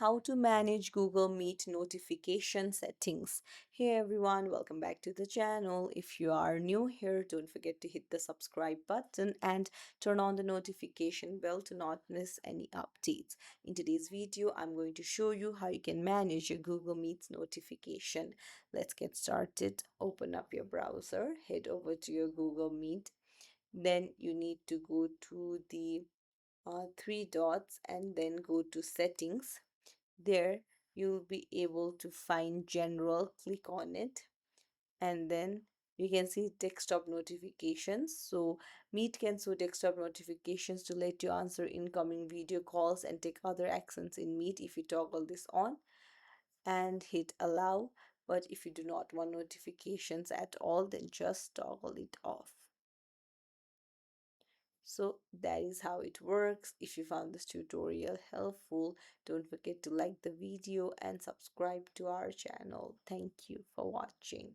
how to manage Google Meet notification settings. Hey everyone, welcome back to the channel. If you are new here, don't forget to hit the subscribe button and turn on the notification bell to not miss any updates. In today's video, I'm going to show you how you can manage your Google Meet notification. Let's get started. Open up your browser, head over to your Google Meet. Then you need to go to the three dots and then go to settings. There you'll be able to find general, click on it, and then you can see desktop notifications. So Meet can show desktop notifications to let you answer incoming video calls and take other actions in Meet if you toggle this on and hit allow. But if you do not want notifications at all, then just toggle it off. So that is how it works. If you found this tutorial helpful, don't forget to like the video and subscribe to our channel. Thank you for watching.